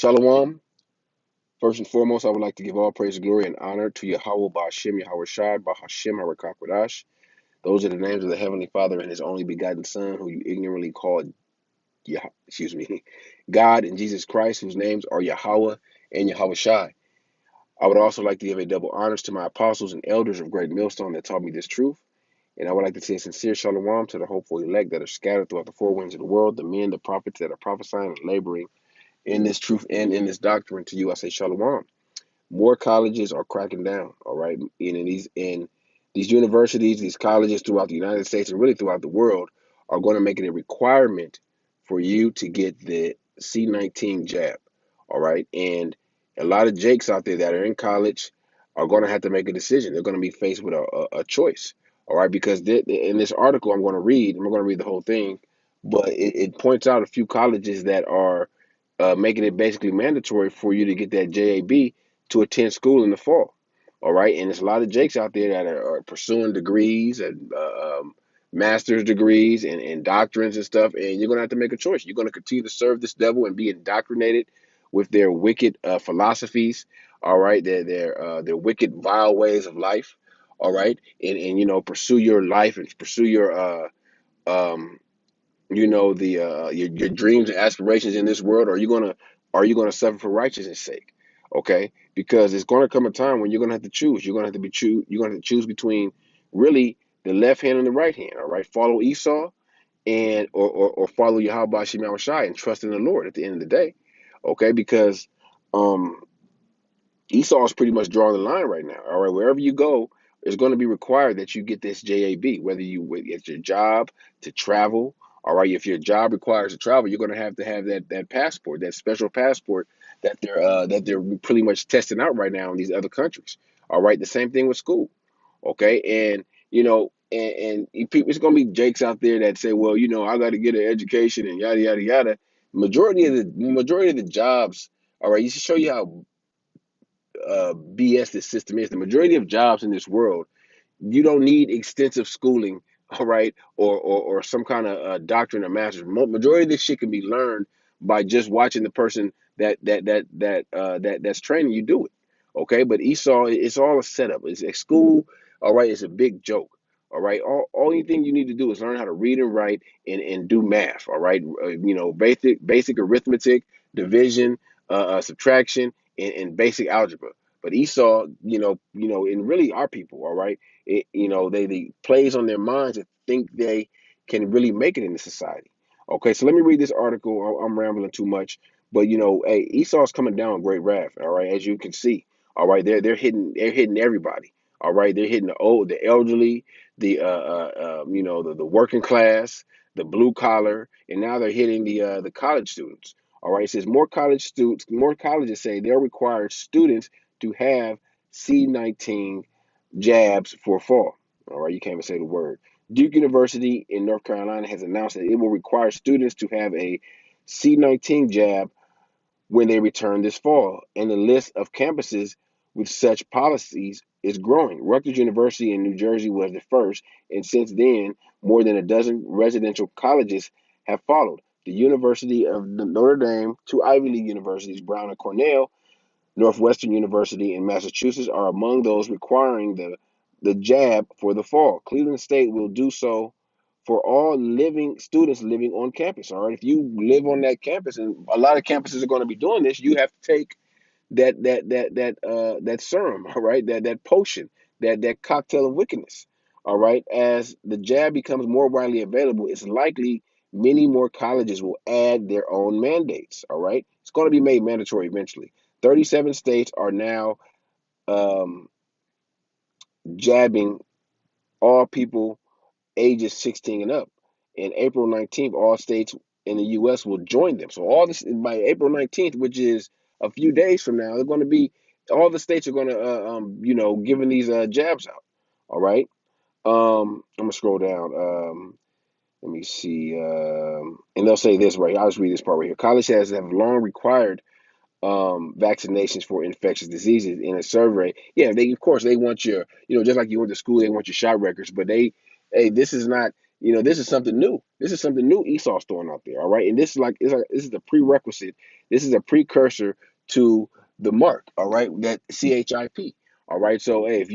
Shalom. First and foremost, I would like to give all praise, glory, and honor to Yahawah, Bahasham, Yahawashi, Bahasham, Harakakwadash. Those are the names of the Heavenly Father and His only begotten Son, who you ignorantly called God and Jesus Christ, whose names are Yahawah and Yahawashi. I would also like to give a double honors to my apostles and elders of Great Millstone that taught me this truth. And I would like to say a sincere shalom to the hopeful elect that are scattered throughout the four winds of the world, the men, the prophets that are prophesying and laboring in this truth and in this doctrine. To you, I say shalom. More colleges are cracking down, all right? And in these universities, these colleges throughout the United States and really throughout the world are going to make it a requirement for you to get the C19 jab, all right? And a lot of jakes out there that are in college are going to have to make a decision. They're going to be faced with a choice, all right? Because in this article I'm going to read, I'm going to read the whole thing, but it points out a few colleges that are making it basically mandatory for you to get that JAB to attend school in the fall. All right. And there's a lot of jakes out there that are pursuing degrees and master's degrees and doctrines and stuff. And you're going to have to make a choice. You're going to continue to serve this devil and be indoctrinated with their wicked philosophies. All right. Their wicked, vile ways of life. All right. And pursue your life and pursue your, um, your dreams and aspirations in this world. Are you gonna suffer for righteousness sake? Okay, because it's going to come a time when you're going to have to choose. You're going to have to choose between really the left hand and the right hand. All right, follow Esau and or follow Yahawah Shema Shai and trust in the Lord at the end of the day. Okay, because um Esau is pretty much drawing the line right now. All right, wherever you go, it's going to be required that you get this JAB, whether it's your job to travel. All right, if your job requires to travel, you're going to have that passport, that special passport that they're pretty much testing out right now in these other countries. All right, the same thing with school. Okay, and people, it's going to be jakes out there that say, well, I got to get an education and yada yada yada. Majority of the jobs. All right, you should show you how BS this system is. The majority of jobs in this world, you don't need extensive schooling, all right, or some kind of doctrine or master's. Majority of this shit can be learned by just watching the person that's training you do it. Okay, but Esau, it's all a setup. It's at school, all right. It's a big joke. All right, only thing you need to do is learn how to read and write and do math. All right, basic arithmetic, division, subtraction, and basic algebra. But Esau, and really our people, all right, they plays on their minds and think they can really make it in the society. Okay, so let me read this article. I'm rambling too much, but hey, Esau's coming down with great wrath. All right, as you can see. All right, they're hitting everybody. All right, they're hitting the old, the elderly, the working class, the blue collar, and now they're hitting the college students. All right, it says more colleges say they'll require students to have C19 jabs for fall. All right, you can't even say the word. Duke University in North Carolina has announced that it will require students to have a C19 jab when they return this fall, and the list of campuses with such policies is growing. Rutgers University in New Jersey was the first, and since then, more than a dozen residential colleges have followed. The University of Notre Dame, two Ivy League universities, Brown and Cornell, Northwestern University in Massachusetts are among those requiring the jab for the fall. Cleveland State will do so for all living students living on campus. All right, if you live on that campus, and a lot of campuses are going to be doing this, you have to take that serum. All right, that potion, that cocktail of wickedness. All right, as the jab becomes more widely available, it's likely many more colleges will add their own mandates. All right, it's going to be made mandatory eventually. 37 states are now um, jabbing all people ages 16 and up. And April 19th, all states in the U.S. will join them. So all this by April 19th, which is a few days from now, they're going to be all the states are going to giving these jabs out. All right. I'm gonna scroll down. Let me see. And they'll say this right here. I'll just read this part right here. College has have long required vaccinations for infectious diseases in a survey. Yeah, they of course they want your, just like you went to school, they want your shot records, but hey, this is not, this is something new. This is something new Esau's throwing out there. All right, and this is this is a prerequisite. This is a precursor to the mark. All right, that CHIP. All right, so hey, if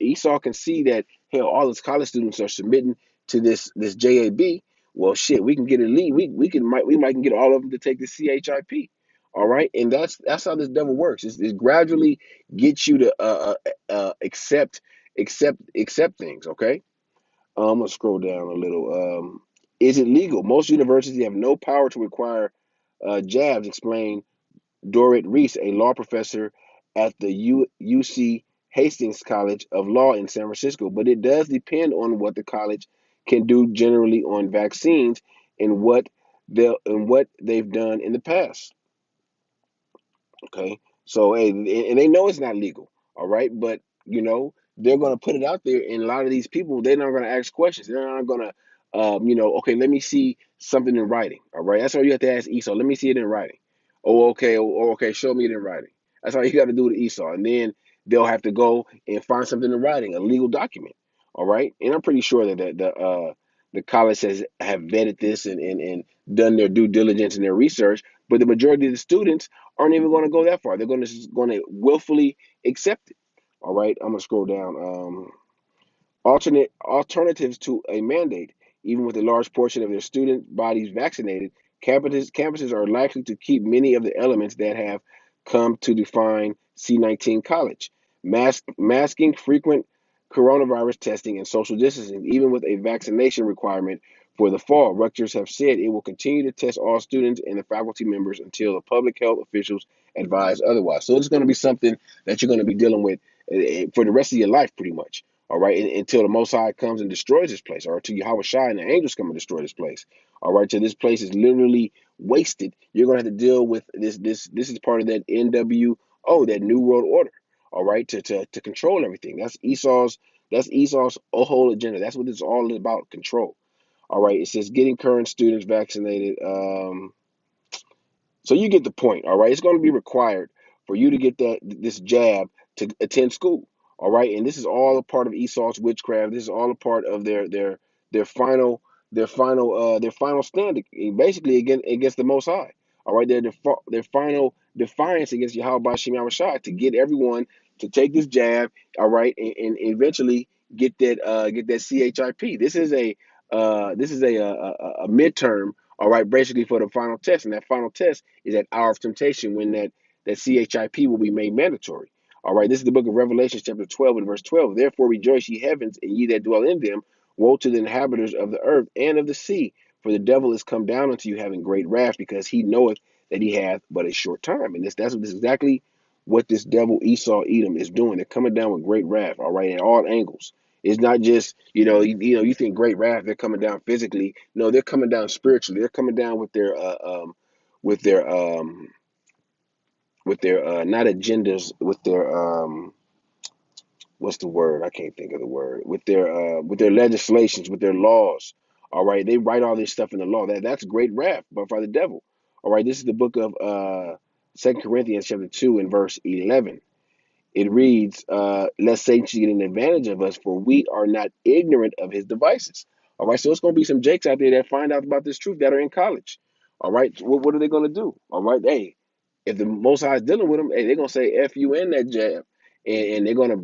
Esau can see that hell, all his college students are submitting to this JAB, well, shit, we can get a lead. We might can get all of them to take the CHIP. All right, and that's how this devil works. It gradually gets you to accept things. Okay, I'm gonna scroll down a little. Is it legal? Most universities have no power to require jabs. Explained Dorrit Reese, a law professor at the UC Hastings College of Law in San Francisco. But it does depend on what the college can do generally on vaccines and what they've done in the past. Okay. So, hey, and they know it's not legal. All right. But, they're going to put it out there. And a lot of these people, they're not going to ask questions. They're not going to, okay, let me see something in writing. All right. That's all you have to ask Esau. Let me see it in writing. Oh, okay. Oh, okay. Show me it in writing. That's all you got to do to Esau. And then they'll have to go and find something in writing, a legal document. All right. And I'm pretty sure that the college have vetted this and done their due diligence and their research. But the majority of the students aren't even going to go that far. They're going to willfully accept it. All right, I'm gonna scroll down. Alternatives to a mandate, even with a large portion of their student bodies vaccinated, campuses are likely to keep many of the elements that have come to define C19 college. Masking, frequent coronavirus testing, and social distancing, even with a vaccination requirement for the fall. Rutgers have said it will continue to test all students and the faculty members until the public health officials advise otherwise. So it's going to be something that you're going to be dealing with for the rest of your life, pretty much. All right, until the Most High comes and destroys this place, or until Yahawashi and the angels come and destroy this place. All right, so this place is literally wasted. You're gonna have to deal with this. This is part of that NWO, that New World Order. All right, to control everything. That's Esau's whole agenda. That's what it's all about, control. All right, it says getting current students vaccinated. So you get the point, all right? It's going to be required for you to get this jab to attend school, all right? And this is all a part of Esau's witchcraft. This is all a part of their final their final stand, basically against the Most High, all right? Their final defiance against Yahweh Shai to get everyone to take this jab, all right, and eventually get that CHIP. This is a midterm, all right, basically for the final test. And that final test is that hour of temptation when that CHIP will be made mandatory. All right, this is the book of Revelation, chapter 12 and verse 12. Therefore rejoice, ye heavens, and ye that dwell in them. Woe to the inhabitants of the earth and of the sea, for the devil is come down unto you having great wrath, because he knoweth that he hath but a short time. And this is exactly what this devil Esau Edom is doing. They're coming down with great wrath, all right, at all angles. It's not just, you think great wrath, they're coming down physically. No, they're coming down spiritually. They're coming down with their not agendas, with their what's the word? I can't think of the word. With their legislations, with their laws. All right, they write all this stuff in the law. That's great wrath, but by the devil. All right, this is the book of 2 Corinthians chapter 2 and verse 11. It reads, lest Satan should get an advantage of us, for we are not ignorant of his devices. All right, so it's going to be some jakes out there that find out about this truth that are in college. All right, what are they going to do? All right, hey, if the Most High is dealing with them, hey, they're going to say F you in that jab. And they're going to,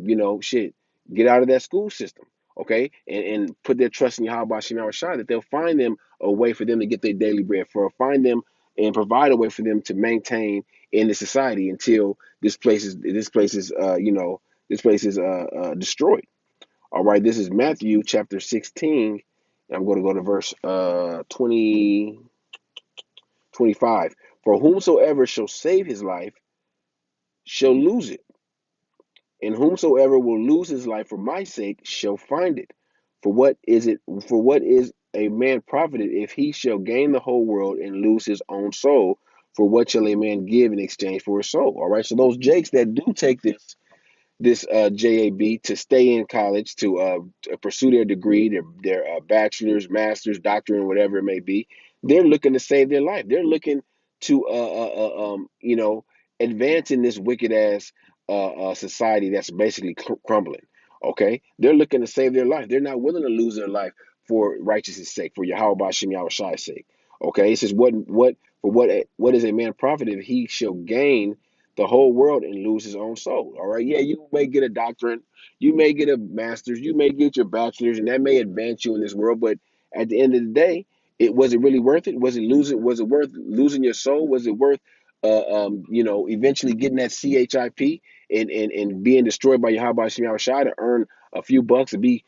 get out of that school system, okay? And put their trust in Yahweh Shemar Shai, that they'll find them a way for them to get their daily bread, find them and provide a way for them to maintain in the society until this place is destroyed. All right, this is Matthew chapter 16. I'm going to go to verse 25. For whomsoever shall save his life shall lose it, and whomsoever will lose his life for my sake shall find it. For what is it? For what is a man profited if he shall gain the whole world and lose his own soul? For what shall a man give in exchange for his soul? All right. So those jakes that do take this JAB to stay in college, to pursue their degree, their bachelor's, master's, doctorate, whatever it may be. They're looking to save their life. They're looking to advance in this wicked ass society that's basically crumbling. Okay, they're looking to save their life. They're not willing to lose their life for righteousness' sake, for Yahawah Bahasham Yahawashi's sake. Okay, it says what is a man profit if he shall gain the whole world and lose his own soul? All right, yeah, you may get a doctorate, you may get a master's, you may get your bachelor's, and that may advance you in this world, but at the end of the day, it was it really worth it? Was it losing? Was it worth losing your soul? Was it worth, eventually getting that CHIP and being destroyed by Yahawah Shem Shai to earn a few bucks to be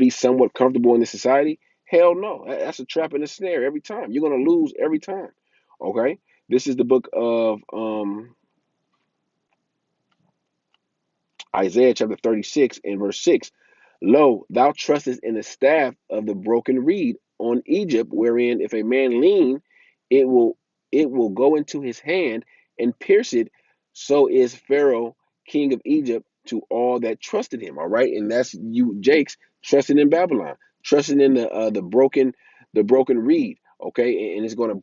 somewhat comfortable in the society? Hell no. That's a trap and a snare every time. You're gonna lose every time. Okay. This is the book of Isaiah chapter 36 and verse 6. Lo, thou trustest in the staff of the broken reed on Egypt, wherein if a man lean, it will it will go into his hand and pierce it. So is Pharaoh, king of Egypt, to all that trusted him. All right, and that's you, Jakes, trusting in Babylon, trusting in the broken reed. Okay, and it's gonna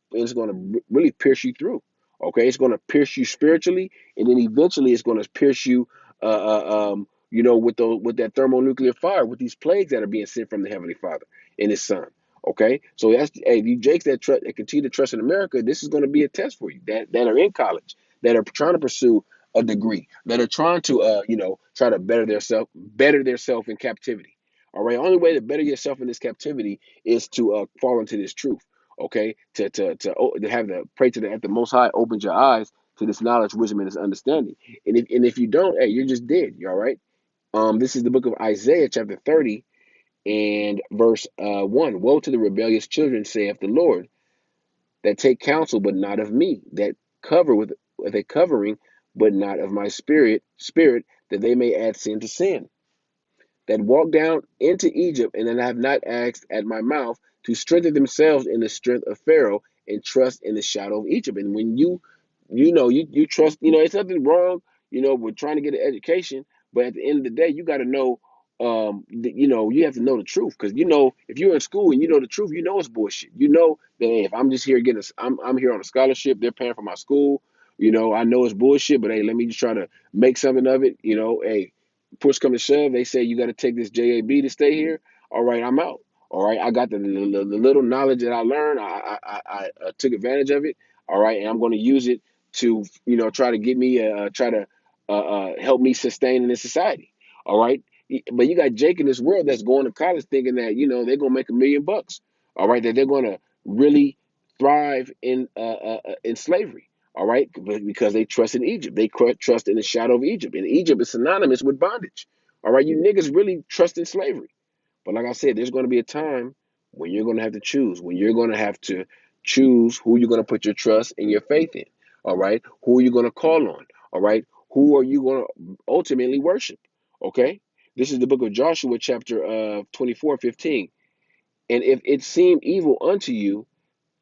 really pierce you through. Okay, it's gonna pierce you spiritually, and then eventually it's gonna pierce you with that thermonuclear fire, with these plagues that are being sent from the Heavenly Father and His Son. Okay, so that's hey, you Jakes that continue to trust in America, this is going to be a test for you that are in college, that are trying to pursue a degree, that are trying to try to better themselves in captivity. All right, only way to better yourself in this captivity is to fall into this truth. Okay, to have the pray to the at the Most High opens your eyes to this knowledge, wisdom, and this understanding. And if you don't, hey, you're just dead. You all right? This is the book of Isaiah, chapter 30, and verse 1. Woe to the rebellious children, saith the Lord, that take counsel, but not of me, that cover with a covering, but not of my spirit, that they may add sin to sin, that walk down into Egypt, and then have not asked at my mouth to strengthen themselves in the strength of Pharaoh and trust in the shadow of Egypt. And when you trust, it's nothing wrong, with trying to get an education, but at the end of the day, you got to know, you have to know the truth, because if you're in school and you know the truth, it's bullshit. You know that hey, if I'm just here I'm here on a scholarship, they're paying for my school. I know it's bullshit, but hey, let me just try to make something of it. Hey, push come to shove, they say you got to take this JAB to stay here. All right, I'm out. All right, I got the little knowledge that I learned. I took advantage of it. All right, and I'm going to use it to try to get me try to help me sustain in this society. All right, but you got Jake in this world that's going to college thinking that they're going to make $1 million. All right, that they're going to really thrive in slavery. All right, because they trust in Egypt. They trust in the shadow of Egypt. And Egypt is synonymous with bondage. All right, you niggas really trust in slavery. But like I said, there's going to be a time when you're going to have to choose, when you're going to have to choose who you're going to put your trust and your faith in. All right, who are you going to call on? All right, who are you going to ultimately worship? Okay, this is the book of Joshua, chapter 24:15. And if it seem evil unto you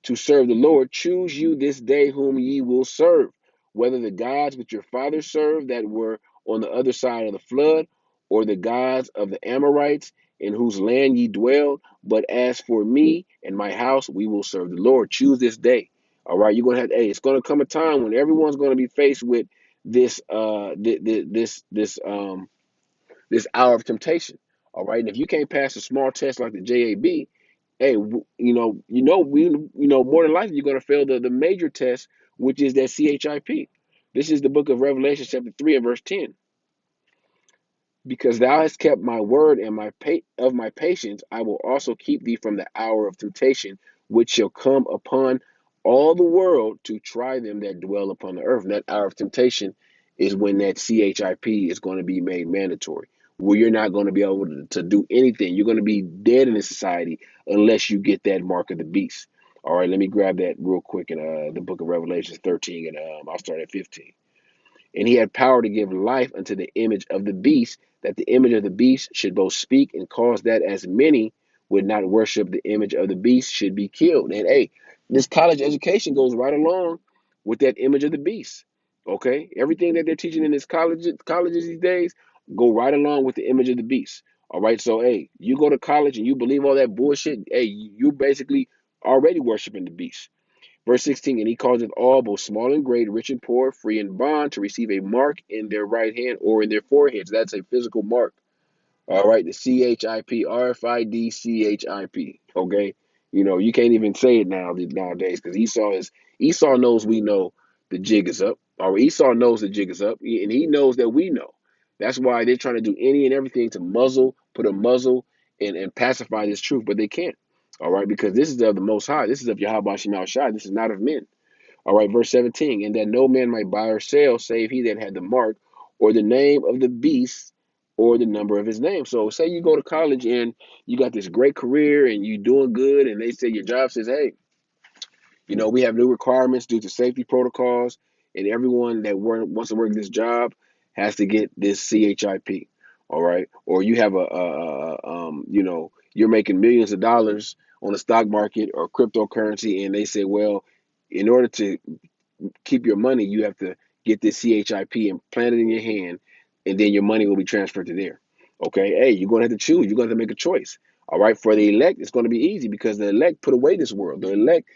to serve the Lord, choose you this day whom ye will serve, whether the gods which your fathers served that were on the other side of the flood, or the gods of the Amorites in whose land ye dwelled. But as for me and my house, we will serve the Lord. Choose this day. All right, you're gonna have. Hey, it's gonna come a time when everyone's gonna be faced with this this hour of temptation. All right, and if you can't pass a small test like the JAB, hey, more than likely you're going to fail the major test, which is that CHIP. This is the book of Revelation, chapter 3 and verse 10. Because thou hast kept my word and of my patience, I will also keep thee from the hour of temptation, which shall come upon all the world to try them that dwell upon the earth. And that hour of temptation is when that CHIP is going to be made mandatory, where you're not going to be able to do anything. You're going to be dead in this society unless you get that mark of the beast. All right, let me grab that real quick in the book of Revelation 13, and I'll start at 15. And he had power to give life unto the image of the beast, that the image of the beast should both speak and cause that as many would not worship the image of the beast should be killed. And hey, this college education goes right along with that image of the beast. Okay, everything that they're teaching in this colleges these days go right along with the image of the beast. All right, so hey, you go to college and you believe all that bullshit. Hey, you basically already worshiping the beast. Verse 16, and he causeth all, both small and great, rich and poor, free and bond, to receive a mark in their right hand or in their foreheads. That's a physical mark. All right, the CHIP, RFID, CHIP. Okay, you can't even say it nowadays because Esau knows we know the jig is up, or Esau knows the jig is up, and he knows that we know. That's why they're trying to do any and everything to put a muzzle and pacify this truth, but they can't. All right, because this is of the Most High. This is of Yahawashi. This is not of men. All right, verse 17, and that no man might buy or sell save he that had the mark or the name of the beast or the number of his name. So say you go to college and you got this great career and you doing good, and they say your job says, hey, we have new requirements due to safety protocols, and everyone that wants to work this job has to get this CHIP. All right, or you have you're making millions of dollars on the stock market or cryptocurrency, and they say, well, in order to keep your money, you have to get this CHIP and plant it in your hand, and then your money will be transferred to there. Okay, hey, you're going to have to choose. You're going to have to make a choice. All right, for the elect, it's going to be easy because the elect put away this world. The elect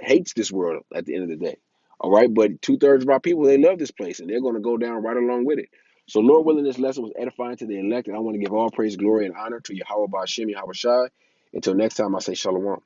hates this world at the end of the day. All right, but 2/3 of our people, they love this place, and they're going to go down right along with it. So, Lord willing, this lesson was edifying to the elect, and I want to give all praise, glory, and honor to Yahawah, Bahasham, Yahawashi. Until next time, I say shalom.